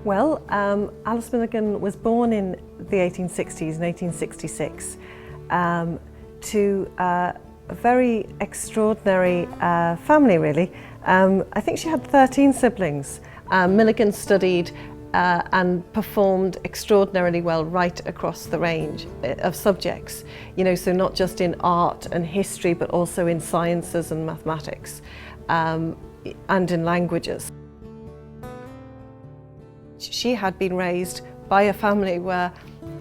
Well, Alice Milligan was born in the 1860s, in 1866, to a very extraordinary family, really. I think she had 13 siblings. Milligan studied and performed extraordinarily well right across the range of subjects, so not just in art and history, but also in sciences and mathematics, and in languages. She had been raised by a family where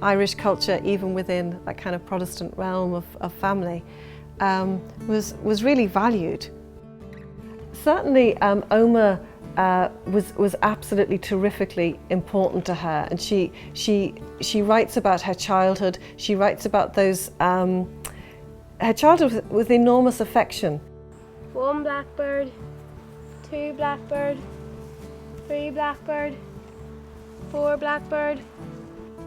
Irish culture, even within that kind of Protestant realm of family, was really valued. Certainly, Omagh was absolutely terrifically important to her, and she writes about her childhood. She writes about those her childhood with enormous affection. 1 blackbird, 2 blackbird, 3 blackbird, 4 blackbird.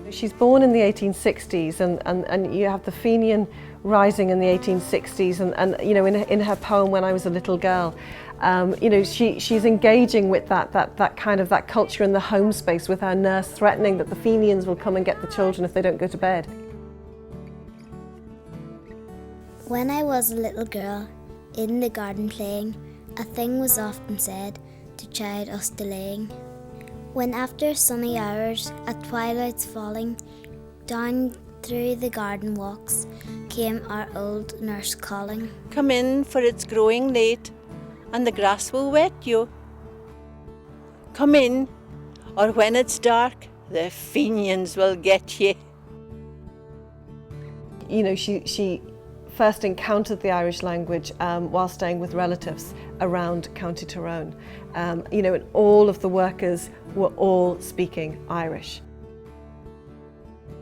She's born in the 1860s, and you have the Fenian Rising in the 1860s, and in her poem When I Was a Little Girl, she's engaging with that kind of that culture in the home space, with her nurse threatening that the Fenians will come and get the children if they don't go to bed. When I was a little girl, in the garden playing, a thing was often said to chide us delaying. When after sunny hours, at twilight's falling, down through the garden walks came our old nurse calling. Come in, for it's growing late, and the grass will wet you. Come in, or when it's dark, the Fenians will get ye. She first encountered the Irish language while staying with relatives around County Tyrone. And all of the workers were all speaking Irish.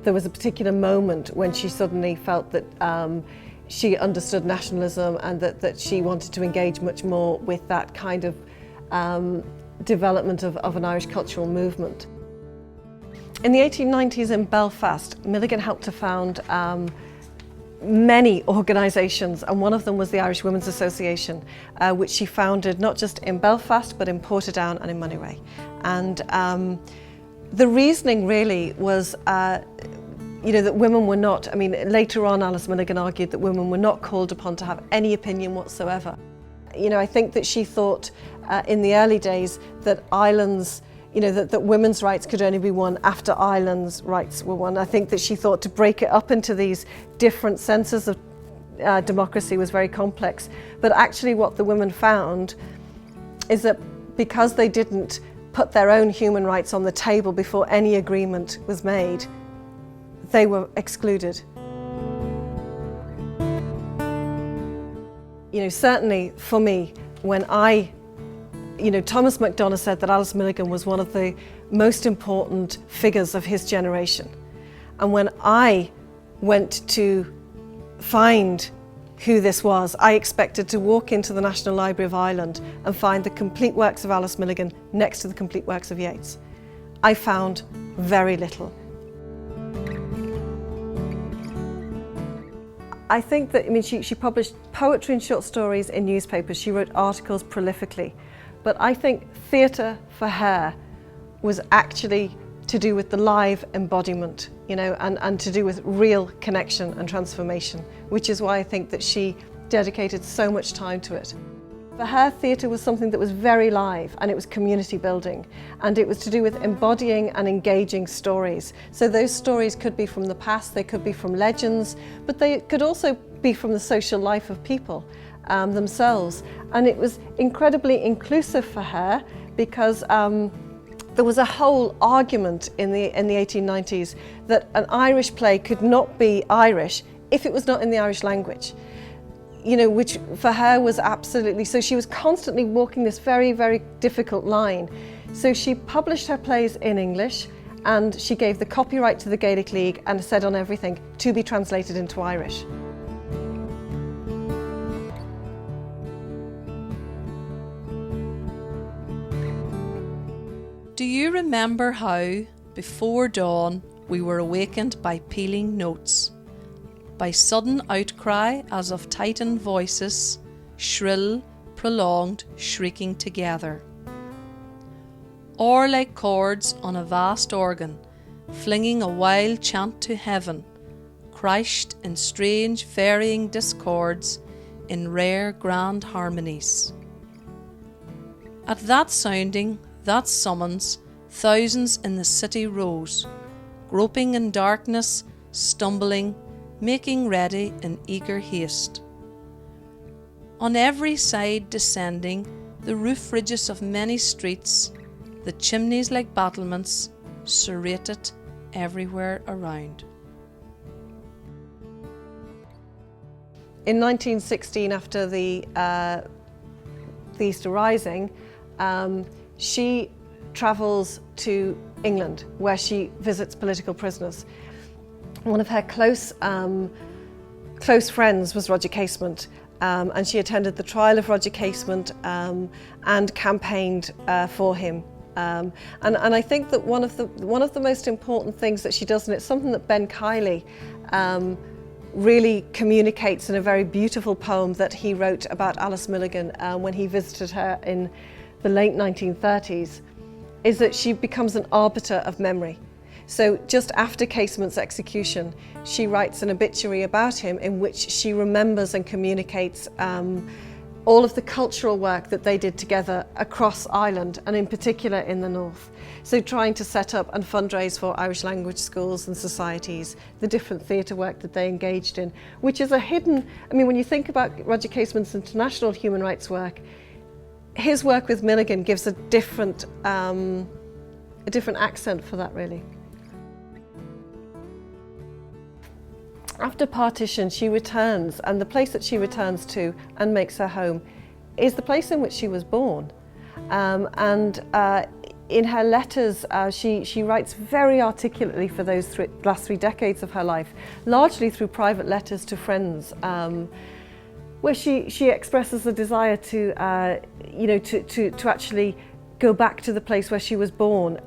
There was a particular moment when she suddenly felt that she understood nationalism, and that she wanted to engage much more with that kind of development of an Irish cultural movement. In the 1890s in Belfast, Milligan helped to found many organisations, and one of them was the Irish Women's Association, which she founded not just in Belfast but in Portadown and in Monterey. And the reasoning really was that women were not, later on Alice Milligan argued that women were not called upon to have any opinion whatsoever. I think that she thought in the early days that islands, that women's rights could only be won after Ireland's rights were won. I think that she thought to break it up into these different senses of democracy was very complex. But actually what the women found is that because they didn't put their own human rights on the table before any agreement was made, they were excluded. Certainly for me, when Thomas MacDonagh said that Alice Milligan was one of the most important figures of his generation. And when I went to find who this was, I expected to walk into the National Library of Ireland and find the complete works of Alice Milligan next to the complete works of Yeats. I found very little. I think that, she published poetry and short stories in newspapers. She wrote articles prolifically. But I think theatre for her was actually to do with the live embodiment, and to do with real connection and transformation, which is why I think that she dedicated so much time to it. For her, theatre was something that was very live, and it was community building, and it was to do with embodying and engaging stories. So those stories could be from the past, they could be from legends, but they could also be from the social life of people themselves. And it was incredibly inclusive for her, because there was a whole argument in the 1890s that an Irish play could not be Irish if it was not in the Irish language. Which for her was absolutely, so she was constantly walking this very, very difficult line. So she published her plays in English, and she gave the copyright to the Gaelic League and said on everything to be translated into Irish. Do you remember how, before dawn, we were awakened by pealing notes, by sudden outcry as of Titan voices, shrill, prolonged, shrieking together? or like chords on a vast organ, flinging a wild chant to heaven, crashed in strange varying discords, in rare grand harmonies. At that sounding, that summons, thousands in the city rose, groping in darkness, stumbling, making ready in eager haste. On every side descending, the roof ridges of many streets, the chimneys like battlements, serrated everywhere around. In 1916, after the Easter Rising, she travels to England, where she visits political prisoners. One of her close friends was Roger Casement, and she attended the trial of Roger Casement and campaigned for him. And I think that one of the most important things that she does, and it's something that Ben Kiley really communicates in a very beautiful poem that he wrote about Alice Milligan when he visited her in the late 1930s, is that she becomes an arbiter of memory. So just after Casement's execution, she writes an obituary about him in which she remembers and communicates all of the cultural work that they did together across Ireland, and in particular in the north. So trying to set up and fundraise for Irish language schools and societies, the different theatre work that they engaged in, which is a hidden, I mean, when you think about Roger Casement's international human rights work, his work with Milligan gives a different accent for that, really. After partition, she returns, and the place that she returns to and makes her home is the place in which she was born. In her letters, she writes very articulately for those last 3 decades of her life, largely through private letters to friends, where she expresses a desire to actually go back to the place where she was born,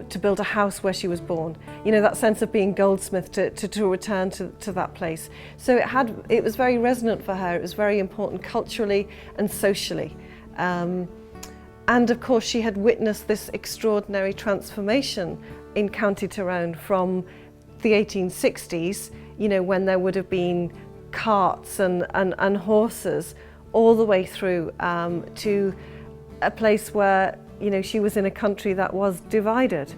to build a house where she was born. You know, that sense of being Goldsmith, to return to that place. So it was very resonant for her. It was very important culturally and socially. And of course, she had witnessed this extraordinary transformation in County Tyrone from the 1860s, you know, when there would have been carts and horses, all the way through to a place where, you know, she was in a country that was divided.